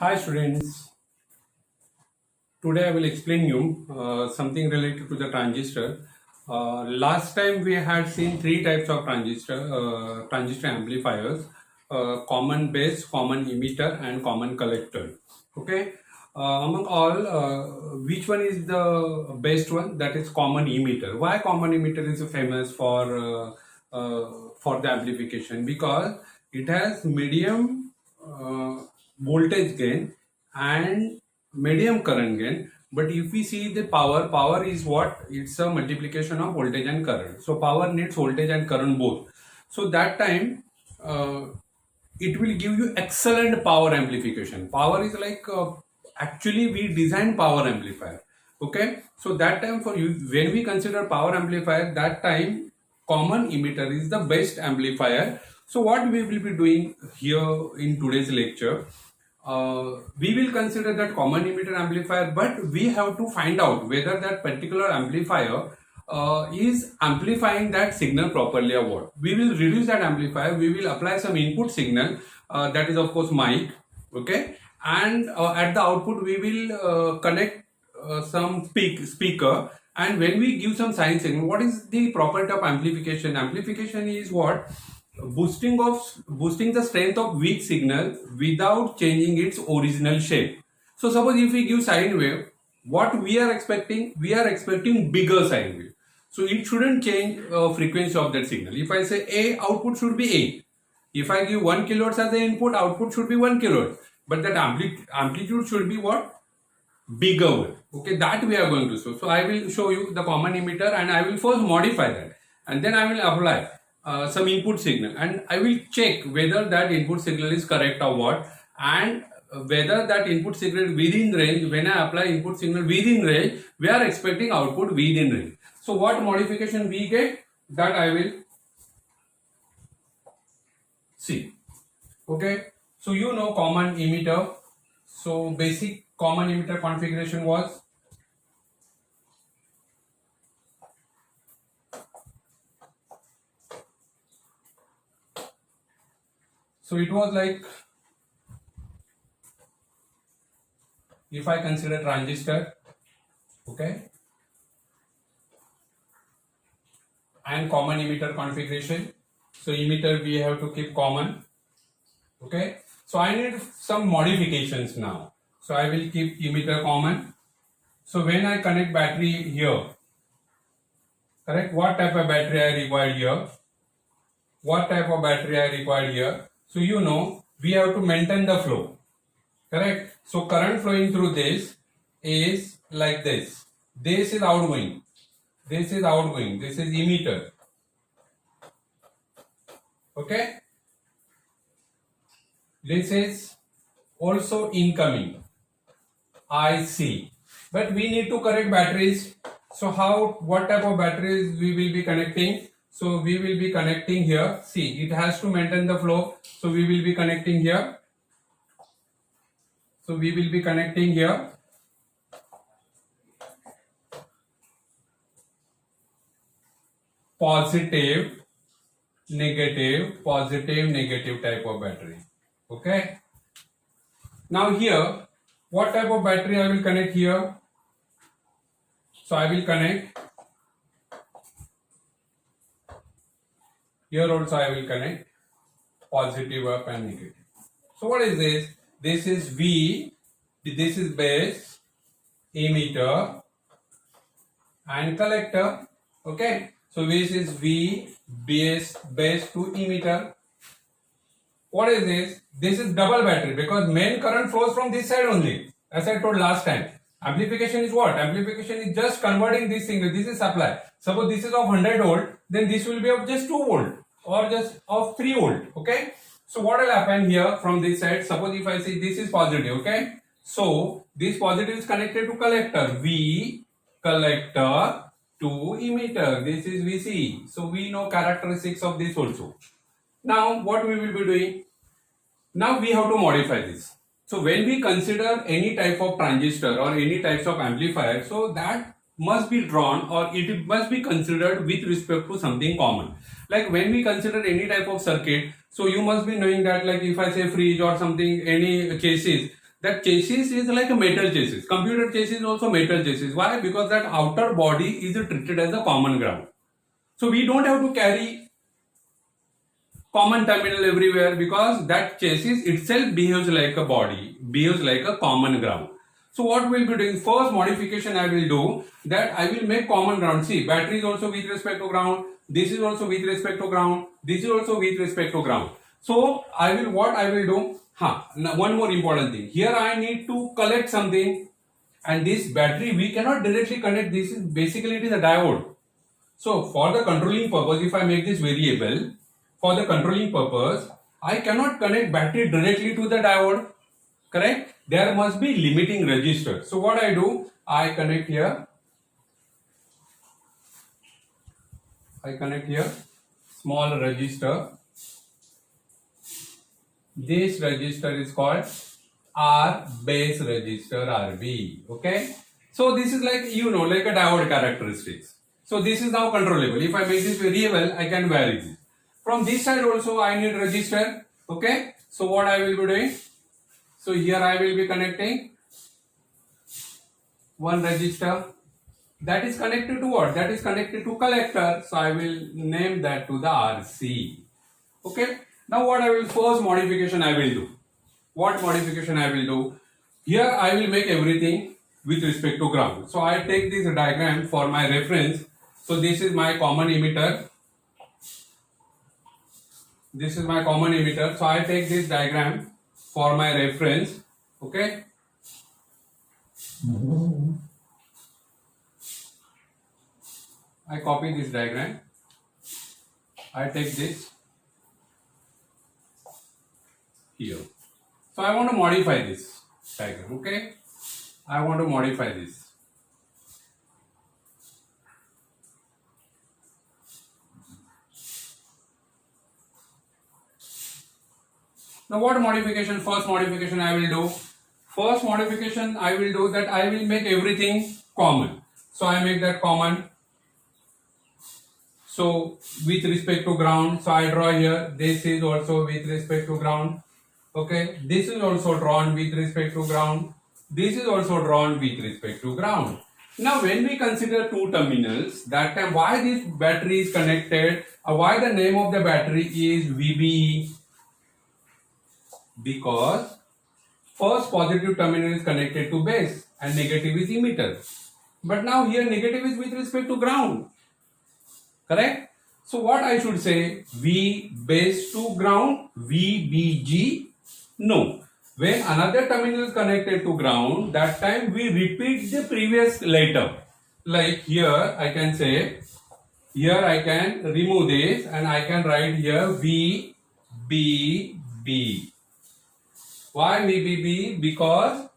Hi students, today I will explain you something related to the transistor. Last time we had seen three types of transistor amplifiers, common base, common emitter and common collector. Okay, among all, which one is the best one? That is common emitter. Why common emitter is famous for the amplification? Because it has medium voltage gain and medium current gain. But if we see the power is what? It's a multiplication of voltage and current. So power needs voltage and current both. So that time it will give you excellent power amplification. Power is like actually we design power amplifier. Okay, so that time for you, when we consider power amplifier, that time common emitter is the best amplifier. So what we will be doing here in today's lecture, we will consider that common emitter amplifier, but we have to find out whether that particular amplifier is amplifying that signal properly or what. We will reduce that amplifier, we will apply some input signal, that is of course mic, okay, and at the output we will connect some speaker, and when we give some sine signal, what is the property of amplification? Amplification is what? Boosting the strength of weak signal without changing its original shape. So suppose if we give sine wave, what we are expecting? We are expecting bigger sine wave. So it shouldn't change frequency of that signal. If I say A, output should be A. If I give 1 kilohertz as the input, output should be 1 kilohertz. But that amplitude should be what? Bigger one. Okay, that we are going to show. So I will show you the common emitter and I will first modify that. And then I will apply some input signal. And I will check whether that input signal is correct or what. And whether that input signal within range. When I apply input signal within range, we are expecting output within range. So what modification we get, that I will see. Okay, so you know common emitter. So basic common emitter configuration was, so it was like, if I consider transistor, okay, and common emitter configuration. So emitter we have to keep common. Okay, so I need some modifications now. So I will keep emitter common. So when I connect battery here, correct, what type of battery I require here? What type of battery I require here? So you know we have to maintain the flow, correct? So current flowing through this is like this. This is outgoing. This is outgoing. This is emitter. Okay. This is also incoming. I see. But we need to connect batteries. So what type of batteries we will be connecting? So we will be connecting here. See, it has to maintain the flow. So we will be connecting here. So we will be connecting here. Positive, negative type of battery. Okay. Now here, what type of battery I will connect here? So I will connect. Here also I will connect positive up and negative. So what is this? This is V, this is base, emitter and collector. Okay. So this is V, base to emitter. What is this? This is double battery because main current flows from this side only. As I told last time. Amplification is what? Amplification is just converting this signal. This is supply. Suppose this is of 100 volt, then this will be of just 2 volt or just of 3 volt. Okay. So what will happen here from this side? Suppose if I say this is positive. Okay. So this positive is connected to collector. V, collector to emitter. This is VC. So we know characteristics of this also. Now what we will be doing? Now we have to modify this. So when we consider any type of transistor or any types of amplifier, so that must be drawn or it must be considered with respect to something common. Like when we consider any type of circuit, so you must be knowing that, like if I say fridge or something, any cases, that chassis is like a metal chassis. Computer chassis is also metal chassis. Why? Because that outer body is treated as a common ground. So we don't have to carry common terminal everywhere because that chassis itself behaves like a body, behaves like a common ground. So what we'll be doing, first modification I will do, that I will make common ground. See, battery is also with respect to ground, this is also with respect to ground, this is also with respect to ground. So what I will do, now one more important thing, here I need to collect something, and this battery we cannot directly connect, this is basically it is a diode. So for the controlling purpose, if I make this variable, for the controlling purpose, I cannot connect battery directly to the diode, correct? There must be limiting resistor. So what I do, I connect here small resistor. This resistor is called R base resistor, RB. Okay. So this is like, like a diode characteristics. So this is now controllable. If I make this variable, I can vary this. From this side also I need resistor. Okay. So what I will be doing? So here I will be connecting one resistor. That is connected to what? That is connected to collector. So I will name that to the RC. Okay. Now what I will, first modification I will do. What modification I will do? Here I will make everything with respect to ground. So I take this diagram for my reference. So this is my common emitter. This is my common emitter. So I take this diagram for my reference. Okay. I copy this diagram. I take this here. So I want to modify this diagram. Okay. I want to modify this. Now what modification, first modification I will do? First modification I will do that I will make everything common. So I make that common. So with respect to ground, so I draw here, this is also with respect to ground. Okay, this is also drawn with respect to ground. This is also drawn with respect to ground. Now when we consider two terminals, that time why this battery is connected, or why the name of the battery is VB? Because first positive terminal is connected to base and negative is emitter. But now here negative is with respect to ground. Correct? So what I should say? V base to ground, VBG? No. When another terminal is connected to ground, that time we repeat the previous letter. Like here I can say, here I can remove this and I can write here VBB. Why VBB? Because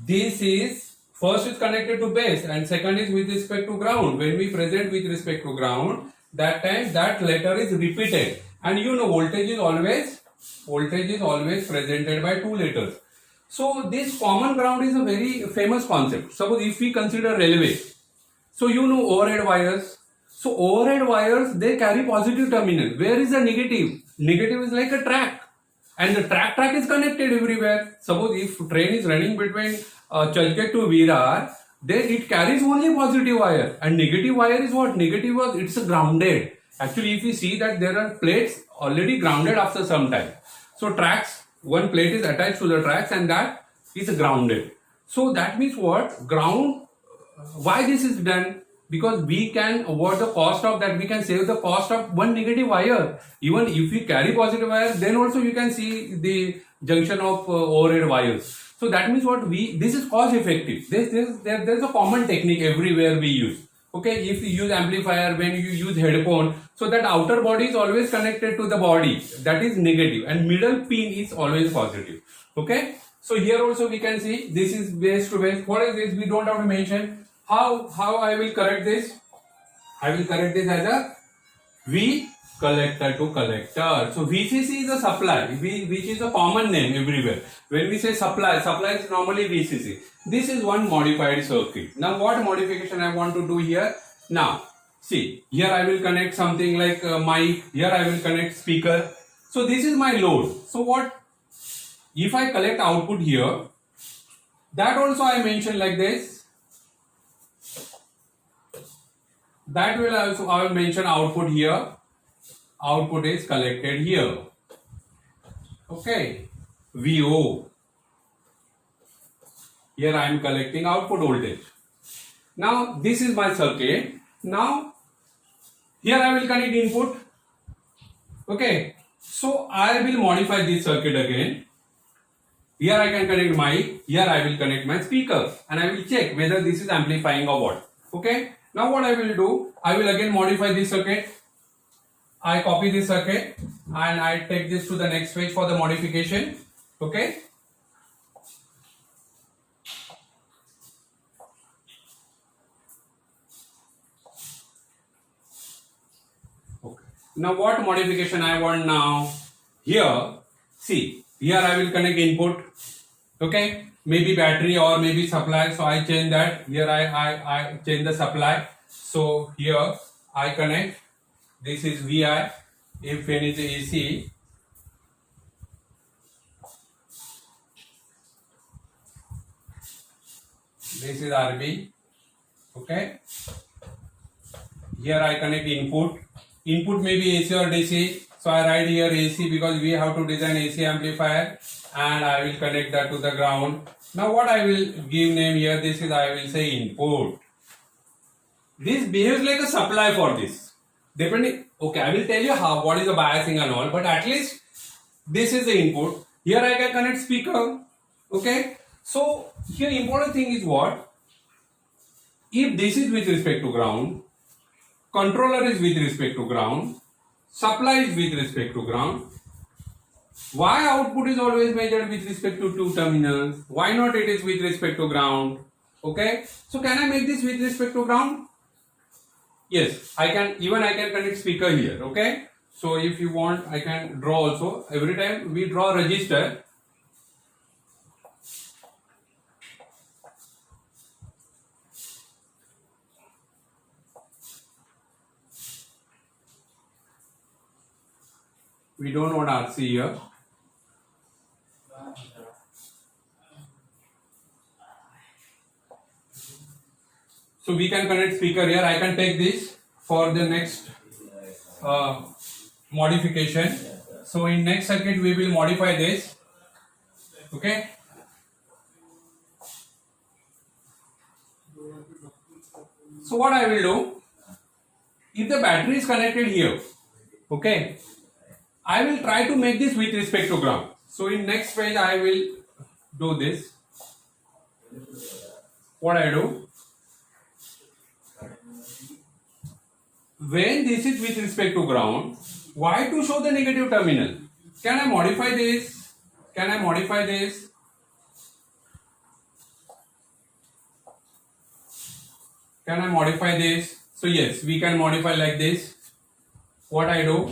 this is first is connected to base and second is with respect to ground. When we present with respect to ground, that time that letter is repeated. And voltage is always presented by two letters. So this common ground is a very famous concept. Suppose if we consider railway, so overhead wires. So overhead wires, they carry positive terminal. Where is the negative? Negative is like a track. And the track is connected everywhere. Suppose if train is running between Churchgate to Virar, then it carries only positive wire. And negative wire is what? Negative was, it's grounded. Actually, if you see that there are plates already grounded after some time. So tracks, one plate is attached to the tracks and that is grounded. So that means what? Ground, why this is done? Because we can avoid the cost of that, we can save the cost of one negative wire. Even if we carry positive wire, then also you can see the junction of overhead wires. So that means what this is cost effective. There's a common technique everywhere we use. Okay, if you use amplifier, when you use headphone, so that outer body is always connected to the body, that is negative, and middle pin is always positive. Okay, so here also we can see this is base to base. What is this? We don't have to mention. How I will correct this? I will correct this as a V collector to collector. So VCC is a supply, which is a common name everywhere. When we say supply is normally VCC. This is one modified circuit. Now what modification I want to do here? Now see, here I will connect something like mic. Here I will connect speaker. So this is my load. So what? If I collect output here, That also I mentioned like this. That will also I will mention output here. Output is collected here. Okay. VO. Here I am collecting output voltage. Now this is my circuit. Now here I will connect input. Okay. So I will modify this circuit again. Here I can connect mic. Here I will connect my speaker and I will check whether this is amplifying or what. Okay. Now what I will do, I will again modify this circuit. I copy this circuit and I take this to the next page for the modification. Okay. Okay. Now what modification I want now? Here, see, here I will connect input. Okay. Maybe battery or maybe supply. So I change that. Here I change the supply. So here I connect. This is VI. If N is AC. This is RB. Okay. Here I connect input. Input may be AC or DC. So I write here AC because we have to design AC amplifier and I will connect that to the ground. Now what I will give name here, this is I will say input. This behaves like a supply for this. Depending, okay, I will tell you how, what is the biasing and all, but at least this is the input. Here I can connect speaker. Okay. So here important thing is what? If this is with respect to ground, controller is with respect to ground, supply is with respect to ground. Why output is always measured with respect to two terminals? Why not it is with respect to ground? Okay. So can I make this with respect to ground? Yes, I can connect speaker here. Okay. So if you want, I can draw also. Every time we draw resistor, we don't want RC here. So we can connect speaker here. I can take this for the next modification. So in next circuit we will modify this. Okay. So what I will do, if the battery is connected here, okay, I will try to make this with respect to ground. So in next page I will do this. What I do, when this is with respect to ground, why to show the negative terminal? Can I modify this? Can I modify this? Can I modify this? So yes, we can modify like this. What I do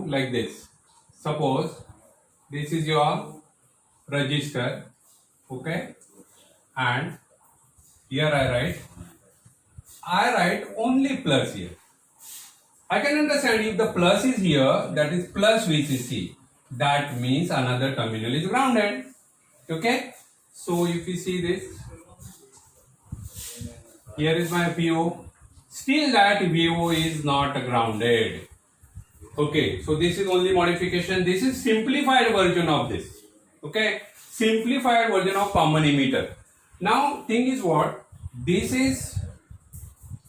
like this. Suppose this is your register, okay, and here I write only plus here. I can understand if the plus is here, that is plus VCC. That means another terminal is grounded. Okay. So if you see this, here is my PO. Still that VO is not grounded. Okay. So this is only modification. This is simplified version of this. Okay. Simplified version of common emitter. Now thing is what? This is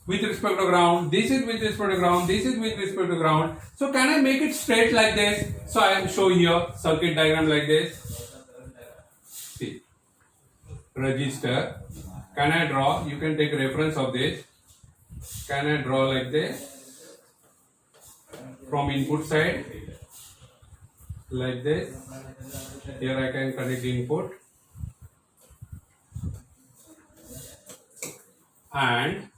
with respect to ground, this is with respect to ground, this is with respect to ground. So can I make it straight like this? So I am show here circuit diagram like this. See, register. Can I draw? You can take reference of this. Can I draw like this? From input side, like this. Here I can connect input. And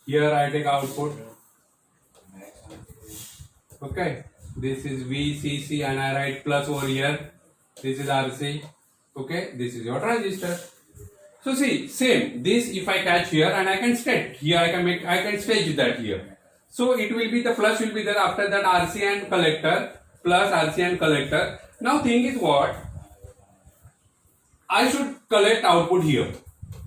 here I take output. Okay, this is VCC and I write plus over here. This is RC. Okay, this is your transistor. So see, same. This if I catch here and I can state here, I can stage that here. So it will be the plus will be there after that RC and collector plus RC and collector. Now thing is what? I should collect output here.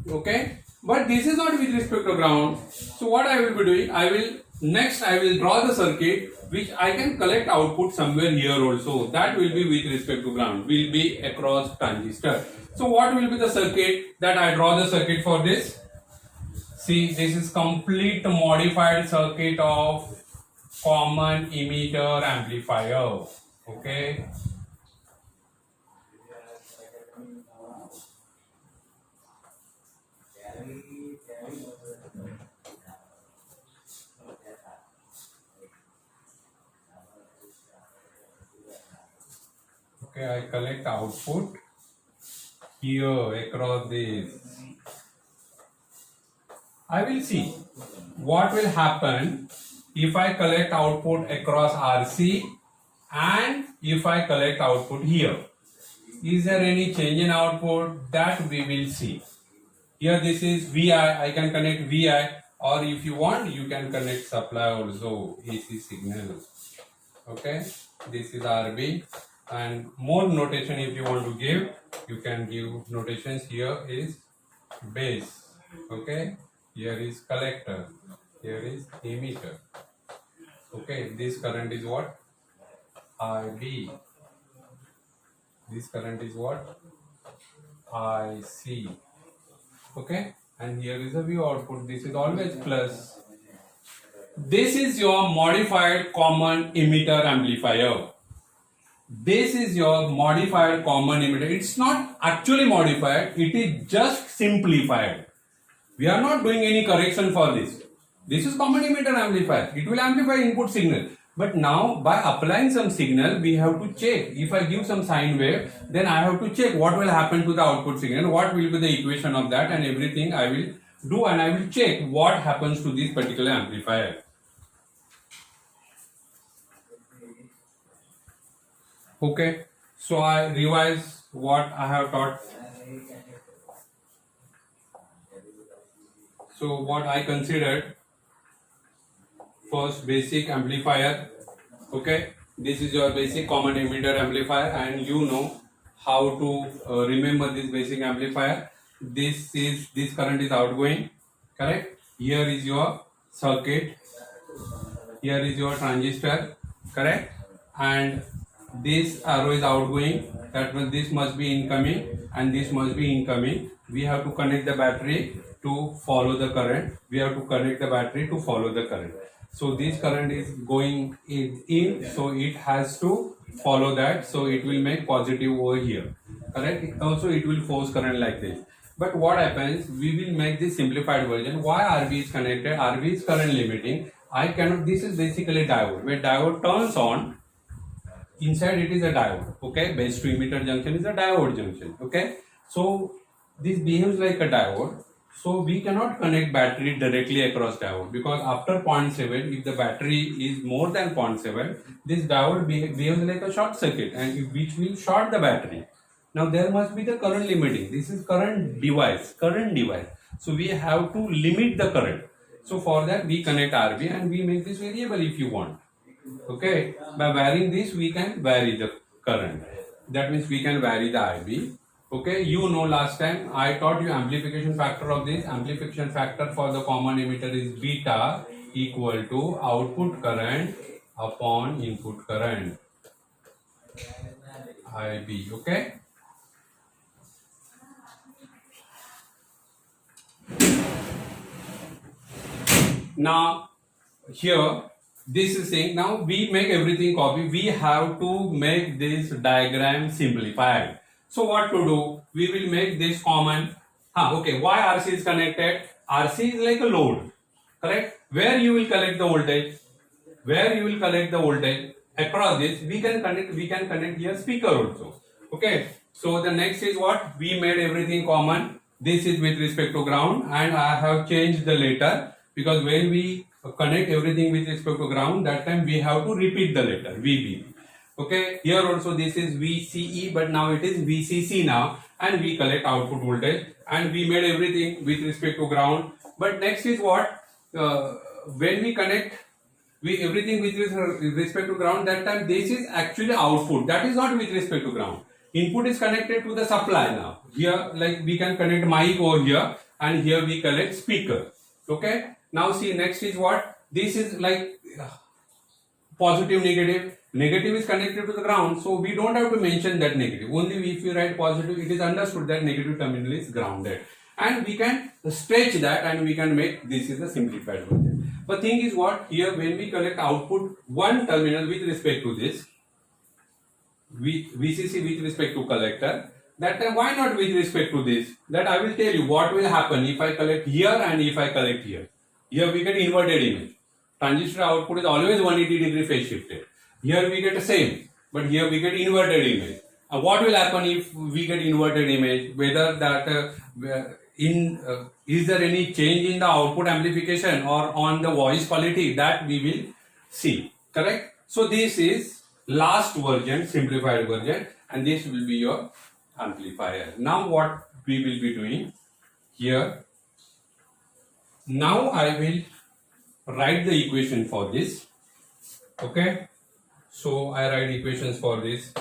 Okay, but this is not with respect to ground. So what I will be doing, I will draw the circuit which I can collect output somewhere here also. That will be with respect to ground, will be across transistor. So what will be the circuit that I draw the circuit for this? See, this is complete modified circuit of common emitter amplifier. Okay. Okay, I collect output here across this. I will see what will happen if I collect output across RC and if I collect output here. Is there any change in output? That we will see. Here this is VI, I can connect VI, or if you want you can connect supply also, AC signal. Okay, this is RB, and more notation if you want to give, you can give notations. Here is base. Okay, here is collector, here is emitter. Okay, this current is what? IB. This current is what? IC. Okay, and here is the V output. This is always plus. This is your modified common emitter amplifier. This is your modified common emitter. It's not actually modified, it is just simplified. We are not doing any correction for this. This is common emitter amplifier. It will amplify input signal. But now by applying some signal, we have to check. If I give some sine wave, then I have to check what will happen to the output signal, what will be the equation of that, and everything I will do, and I will check what happens to this particular amplifier. Okay, so I revise what I have taught. So what I considered, first basic amplifier. Okay, this is your basic common emitter amplifier, and you know how to remember this basic amplifier. This current is outgoing, correct? Here is your circuit, here is your transistor, correct? And this arrow is outgoing, that means this must be incoming and this must be incoming. We have to connect the battery to follow the current. We have to connect the battery to follow the current. So this current is going in, so it has to follow that, so it will make positive over here, correct? Also it will force current like this. But what happens, we will make this simplified version. Why RB is connected? RB is current limiting. I cannot, this is basically diode. When diode turns on, inside it is a diode. Okay, base to emitter junction is a diode junction. Okay, so this behaves like a diode. So we cannot connect battery directly across diode, because after 0.7, if the battery is more than 0.7, this diode behaves like a short circuit, and which will short the battery. Now there must be the current limiting. This is current device. So we have to limit the current. So for that we connect RB and we make this variable if you want. Okay, by varying this we can vary the current. That means we can vary the IB. Okay, you know last time I taught you amplification factor of this. Amplification factor for the common emitter is beta equal to output current upon input current, IB. Okay. Now here this is saying, now we make everything copy. We have to make this diagram simplified. So what to do? We will make this common. Okay, why RC is connected? RC is like a load, correct? Where you will collect the voltage? Where you will collect the voltage? Across this, we can connect here speaker also. Okay, so the next is what? We made everything common. This is with respect to ground, and I have changed the letter, because when we connect everything with respect to ground, that time we have to repeat the letter VB. Okay, here also this is VCE, but now it is VCC now, and we collect output voltage, and we made everything with respect to ground. But next is what? When we connect everything with respect to ground, that time this is actually output. That is not with respect to ground. Input is connected to the supply now. Here, like we can connect mic over here, and here we connect speaker. Okay. Now see, next is what? This is like positive, negative. Negative is connected to the ground, so we don't have to mention that negative. Only if you write positive, it is understood that negative terminal is grounded. And we can stretch that and we can make this is the simplified version. But thing is what? Here when we collect output one terminal with respect to this, VCC with respect to collector, that time why not with respect to this? That I will tell you what will happen if I collect here and if I collect here. Here we get inverted image. Transistor output is always 180-degree phase shifted. Here we get the same, but here we get inverted image. And what will happen if we get inverted image? Whether that is there any change in the output amplification or on the voice quality, that we will see. Correct? So this is last version, simplified version, and this will be your amplifier. Now what we will be doing here? Now I will write the equation for this. Okay, so I write equations for this.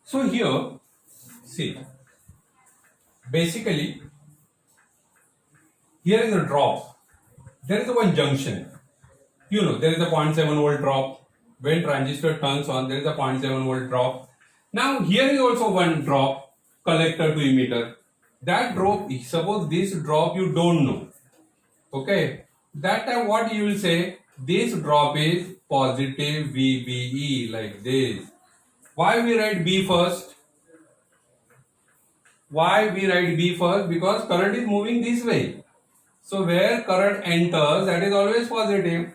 So here, see, basically here is a drop. There is a one junction. You know, there is a 0.7 volt drop. When transistor turns on, there is a 0.7 volt drop. Now here is also one drop, collector to emitter. That drop, suppose this drop you don't know. Okay, that time what you will say? This drop is positive VBE, like this. Why we write B first? Why we write B first? Because current is moving this way. So where current enters, that is always positive.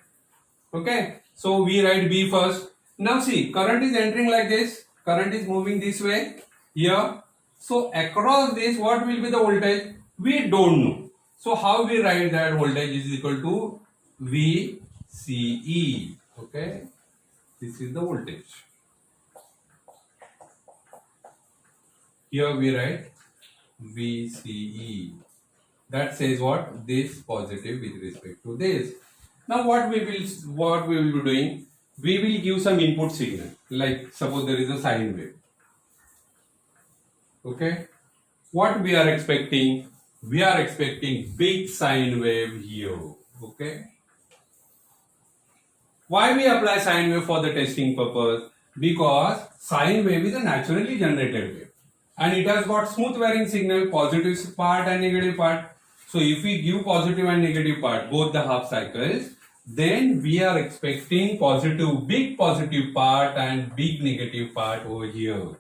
Okay, so we write B first. Now see, current is entering like this. Current is moving this way here. So across this, what will be the voltage? We don't know. So how we write that voltage is equal to VCE. Okay, this is the voltage. Here we write VCE. That says what? This positive with respect to this. Now what we will be doing? We will give some input signal. Like suppose there is a sine wave. Okay. What we are expecting? We are expecting big sine wave here. Okay. Why we apply sine wave for the testing purpose? Because sine wave is a naturally generated wave. And it has got smooth varying signal, positive part and negative part. So if we give positive and negative part, both the half cycles, then we are expecting big positive part and big negative part over here.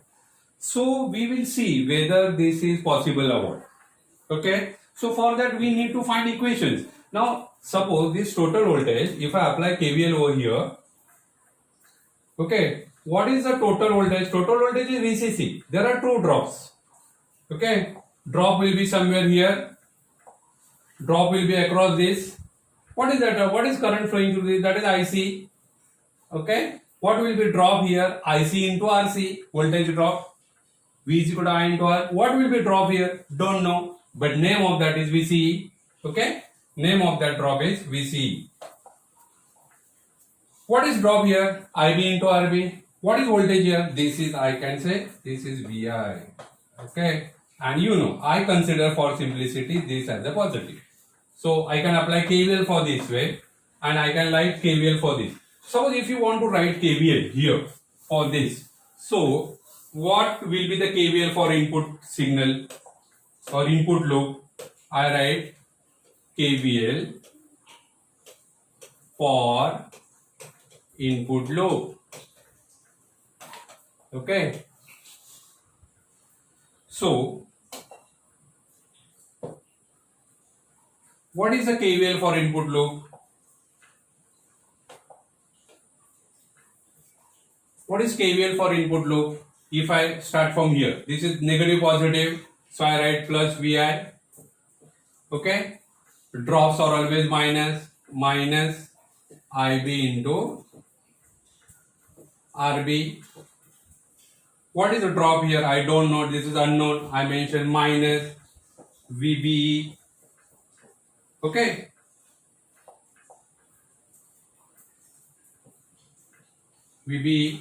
So we will see whether this is possible or what. Okay. So for that we need to find equations. Now suppose this total voltage, if I apply KVL over here, okay, what is the total voltage? Total voltage is VCC. There are two drops. Okay, drop will be somewhere here. Drop will be across this. What is that? What is current flowing through this? That is IC. Okay, what will be drop here? IC into RC, voltage drop. V is equal to I into R. What will be drop here? Don't know. But name of that is VCE. Okay, name of that drop is VCE. What is drop here? IB into RB. What is voltage here? This is, I can say, this is VI. Okay. And you know, I consider for simplicity this as a positive. So I can apply KVL for this way and I can write KVL for this. Suppose if you want to write KVL here for this. So what will be the KVL for input signal or input loop? I write KVL for input loop. Okay. So what is the KVL for input loop? What is KVL for input loop? If I start from here, this is negative positive, so I write plus VI. Okay. Drops are always minus IB into RB. What is the drop here? I don't know. This is unknown. I mentioned minus VBE. Okay. VBE.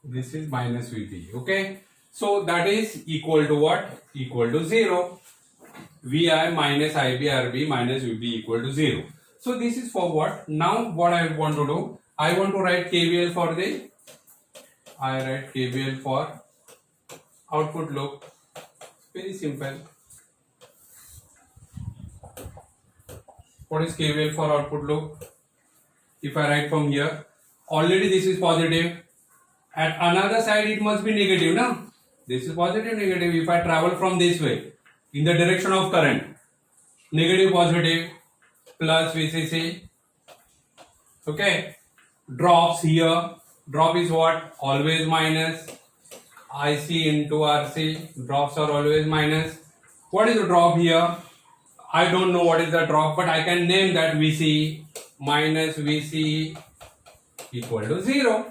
This is minus VB. Okay. So that is equal to what? Equal to 0. VI minus IB RB minus VB equal to 0. So this is for what? Now what I want to do? I want to write KVL for the. I write KVL for output loop. Very simple. What is KVL for output loop? If I write from here, already this is positive. At another side it must be negative, no? This is positive, negative. If I travel from this way, in the direction of current, negative, positive, plus VCC. Okay. Drops here. Drop is what? Always minus. IC into RC. Drops are always minus. What is the drop here? I don't know what is the drop, but I can name that VC minus VC equal to 0.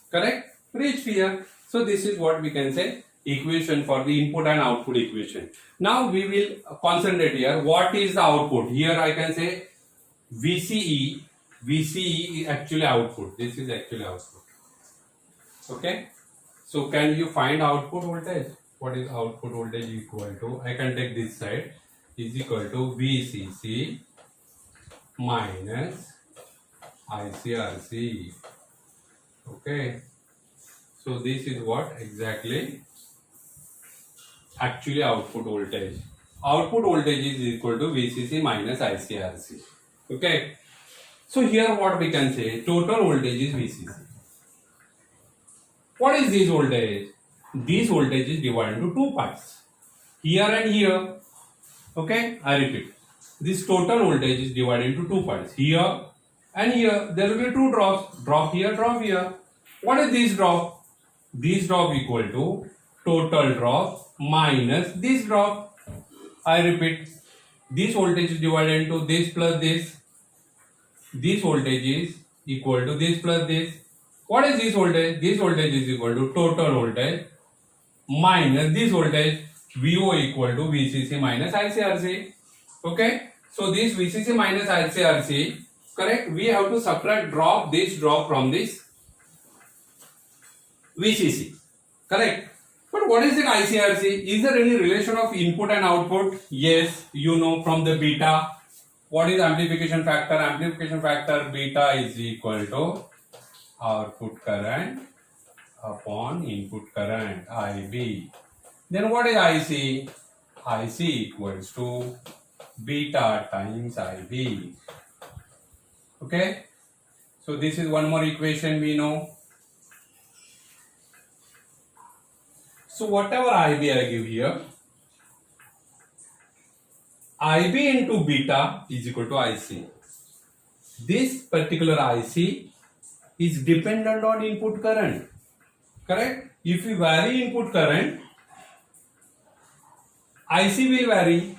Correct? Reach here. So this is what we can say equation for the input and output equation. Now we will concentrate here. What is the output? Here I can say VCE. VCE is actually output. This is actually output. Okay. So can you find output voltage? What is output voltage equal to? I can take this side is equal to VCC minus ICRC. Okay. So this is what exactly actually output voltage. Output voltage is equal to VCC minus ICRC. Okay. So here what we can say, total voltage is VCC. What is this voltage? This voltage is divided into two parts. Here and here. Okay, I repeat. This total voltage is divided into two parts. Here and here. There will be two drops. Drop here, drop here. What is this drop? This drop equal to total drop minus this drop. I repeat. This voltage is divided into this plus this. This voltage is equal to this plus this. What is this voltage? This voltage is equal to total voltage minus this voltage VO equal to VCC minus ICRC. Okay. So this VCC minus ICRC, correct? We have to subtract this drop from this VCC. Correct. But what is the ICRC? Is there any relation of input and output? Yes, you know from the beta. What is amplification factor? Amplification factor beta is equal to output current upon input current IB. Then what is IC? IC equals to beta times IB. Okay. So this is one more equation we know. So whatever IB I give here, IB into beta is equal to IC. This particular IC is dependent on input current. Correct? If we vary input current, IC will vary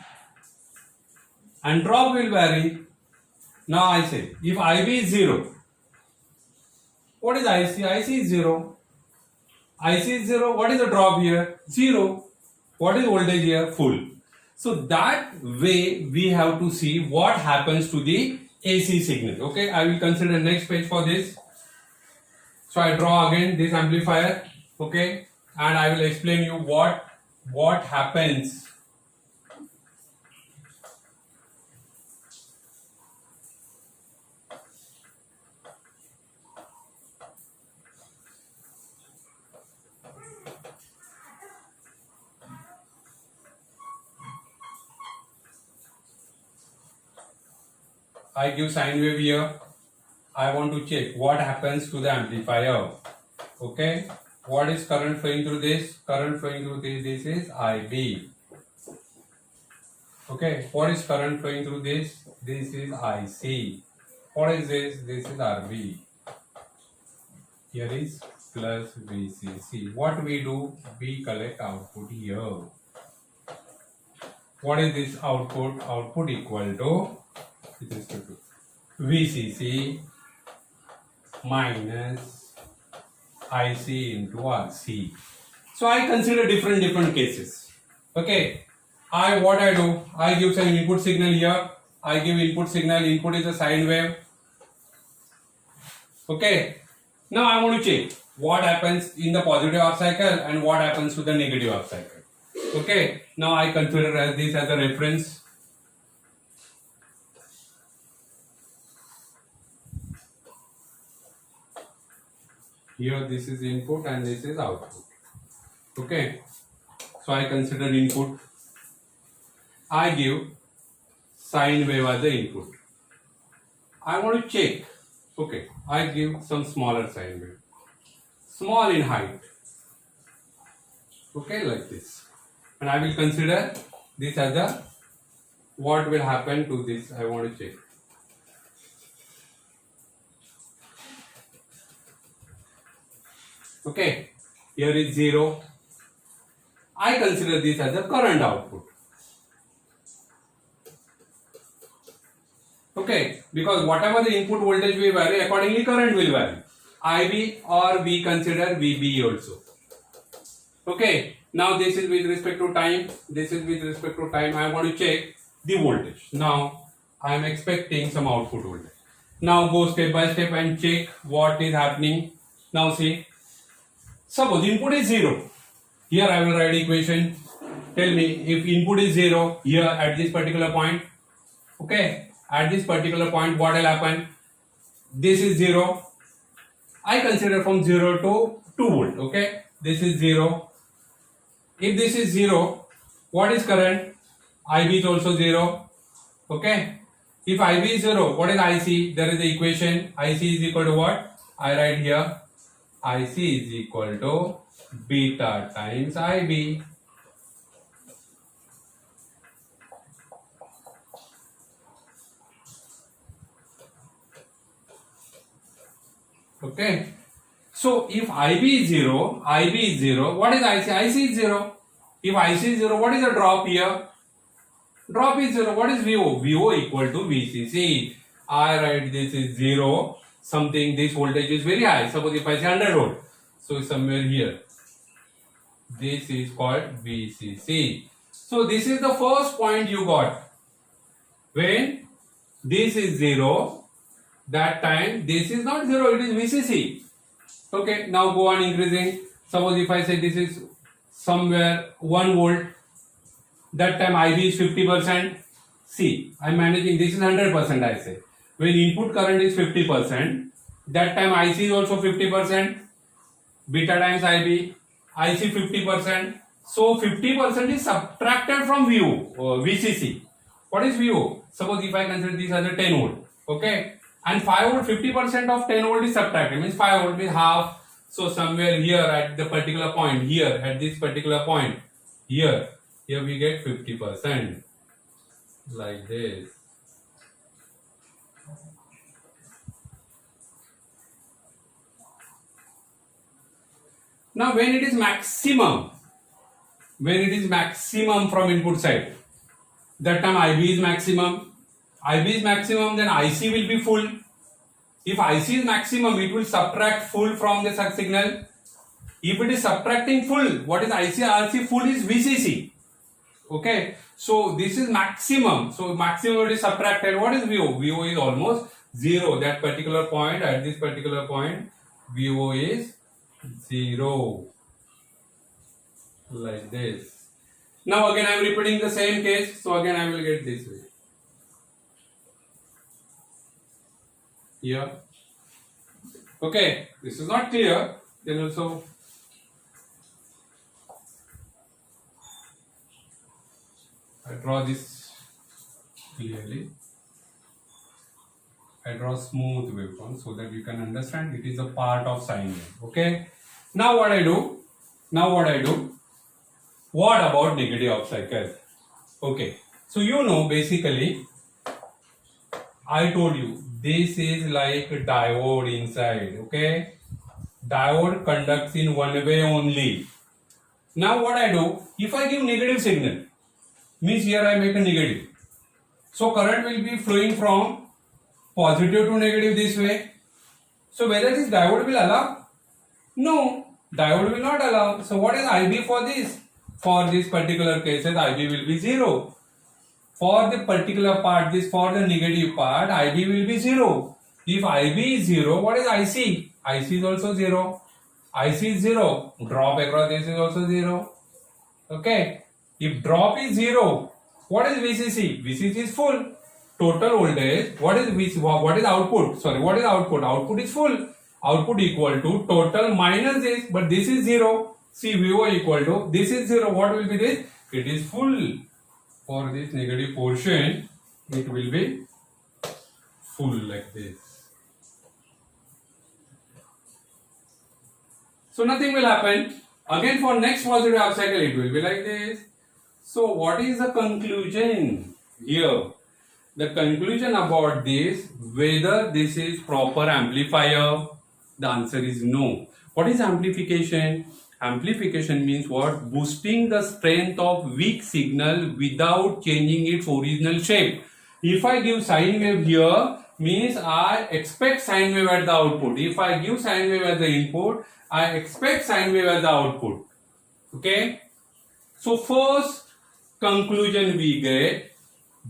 and drop will vary. Now I say, if IB is 0, what is IC? IC is 0. IC is 0. What is the drop here? 0. What is voltage here? Full. So that way we have to see what happens to the AC signal. Okay, I will consider next page for this. So I draw again this amplifier. Okay, and I will explain you what happens. I give sine wave here. I want to check what happens to the amplifier. Okay. What is current flowing through this? Current flowing through this is IB. Okay. What is current flowing through this? This is IC. What is this? This is RB. Here is plus VCC. What we do? We collect output here. What is this output? Output equal to VCC minus IC into RC. So I consider different cases. Okay. What I do? I give some input signal here. I give input signal. Input is a sine wave. Okay. Now I want to check what happens in the positive half cycle and what happens to the negative half cycle. Okay, now I consider this as a reference. Here this is input and this is output. Okay, so I consider input. I give sine wave as the input. I want to check. Okay, I give some smaller sine wave, small in height. Okay, like this, and I will consider this as a what will happen to this. I want to check. Okay, here is 0. I consider this as a current output. Okay, because whatever the input voltage will vary, accordingly current will vary. IB, or we consider VB also. Okay, now this is with respect to time. This is with respect to time. I want to check the voltage. Now I am expecting some output voltage. Now go step by step and check what is happening. Now see, suppose input is 0. Here I will write equation. Tell me if input is 0 here at this particular point. Okay, at this particular point what will happen? This is 0. I consider from 0 to 2 volt. Okay, this is 0. If this is 0, what is current? IB is also 0. Okay, if IB is 0, what is IC? There is the equation. IC is equal to what? I write here. IC is equal to beta times IB. Okay, so if IB is 0, IB is 0, what is IC? IC is 0. If IC is 0, what is the drop here? Drop is 0. What is VO? VO equal to VCC. I write this is 0. Something, this voltage is very high. Suppose if I say 100 volt. So somewhere here. This is called VCC. So this is the first point you got. When this is 0, that time this is not 0, it is VCC. Okay, now go on increasing. Suppose if I say this is somewhere 1 volt, that time IB is 50%. See, I am managing, this is 100% I say. When input current is 50%, that time IC is also 50%. Beta times IB, IC 50%. So 50% is subtracted from VO, VCC. What is VO? Suppose if I consider this as a 10 volt. Okay. And 5 volt, 50% of 10 volt is subtracted. Means 5 volt means half. So somewhere here at the particular point, here at this particular point, here we get 50%. Like this. Now when it is maximum from input side, that time IB is maximum. IB is maximum, then IC will be full. If IC is maximum, it will subtract full from the signal. If it is subtracting full, what is IC? RC full is VCC. Okay, so this is maximum. So maximum is subtracted. What is VO? VO is almost 0. That particular point, at this particular point, VO is 0. Like this. Now again I am repeating the same case. So again I will get this way. Here. Okay, this is not clear. Then also I draw this clearly. I draw smooth waveform so that you can understand it is a part of sine wave. Okay. Now what I do? What about negative half cycle? Okay. So you know basically I told you this is like a diode inside. Okay. Diode conducts in one way only. Now what I do? If I give negative signal, means here I make a negative. So current will be flowing from positive to negative this way. So whether this diode will allow? No, diode will not allow. So what is IB for this? For this particular cases, IB will be 0. For the particular part, for the negative part, IB will be 0. If IB is 0, what is IC? IC is also 0. IC is 0. Drop across this is also 0. Okay. If drop is 0, what is VCC? VCC is full. Total voltage. What is VCC? What is output? Sorry, what is output? Output is full. Output equal to total minus this, but this is 0. See, VO equal to, this is 0. What will be this? It is full. For this negative portion, it will be full like this. So nothing will happen. Again for next positive half cycle, it will be like this. So what is the conclusion here? The conclusion about this, whether this is proper amplifier, the answer is no. What is amplification? Amplification means what? Boosting the strength of weak signal without changing its original shape. If I give sine wave here, means I expect sine wave at the output. If I give sine wave as the input, I expect sine wave as the output. Okay? So first conclusion we get,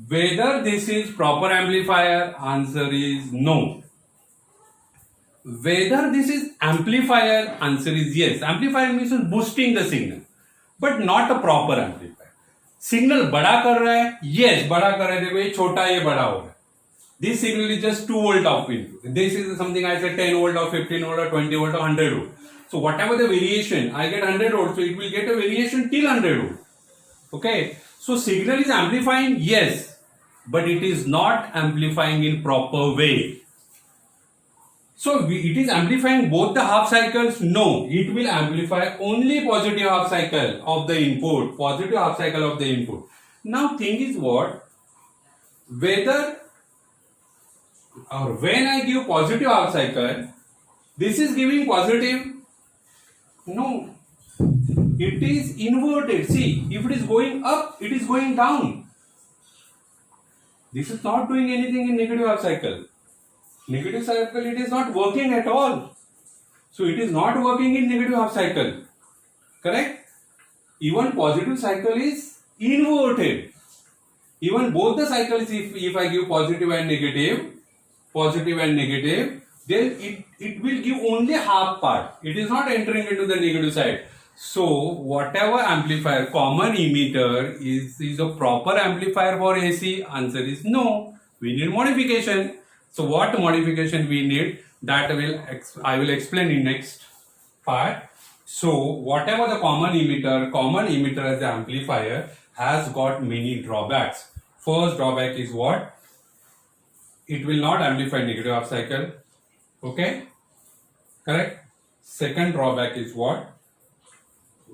whether this is proper amplifier, answer is no. Whether this is amplifier, answer is yes. Amplifier means boosting the signal, but not a proper amplifier. Signal बड़ा कर रहा है, yes, बड़ा कर रहा है, देखो ये छोटा ये बड़ा होगा. This signal is just 2 volt of input. This is something I said 10 volt or 15 volt or 20 volt or 100 volt. So whatever the variation, I get 100 volt, so it will get a variation till 100 volt. Okay, so signal is amplifying, yes, but it is not amplifying in proper way. So it is amplifying both the half cycles? No, it will amplify only positive half cycle of the input, positive half cycle of the input. Now thing is what? Whether or when I give positive half cycle, this is giving positive? No. It is inverted. See, if it is going up, it is going down. This is not doing anything in negative half cycle. Negative cycle, it is not working at all. So it is not working in negative half cycle. Correct? Even positive cycle is inverted. Even both the cycles, if I give positive and negative, then it will give only half part. It is not entering into the negative side. So whatever amplifier, common emitter is a proper amplifier for AC, answer is no. We need modification. So what modification we need, that I will explain in next part. So whatever the common emitter as the amplifier has got many drawbacks. First drawback is what? It will not amplify negative half cycle. Okay? Correct? Second drawback is what?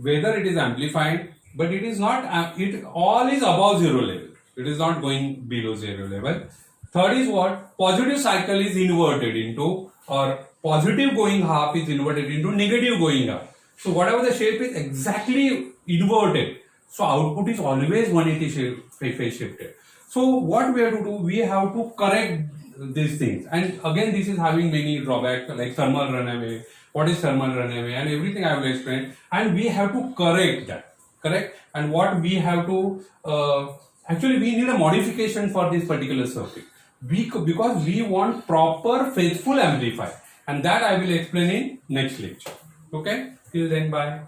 Whether it is amplified, but it is not, it all is above 0 level. It is not going below 0 level. Third is what? Positive cycle is inverted into, or positive going half is inverted into negative going up. So whatever the shape is exactly inverted. So output is always 180 phase shifted. So what we have to do, we have to correct these things. And again, this is having many drawbacks like thermal runaway. What is thermal runaway and everything I will explain. And we have to correct that. Correct? And what we have to, actually we need a modification for this particular circuit. Because we want proper faithful amplifier. And that I will explain in next lecture. Okay? Till then, bye.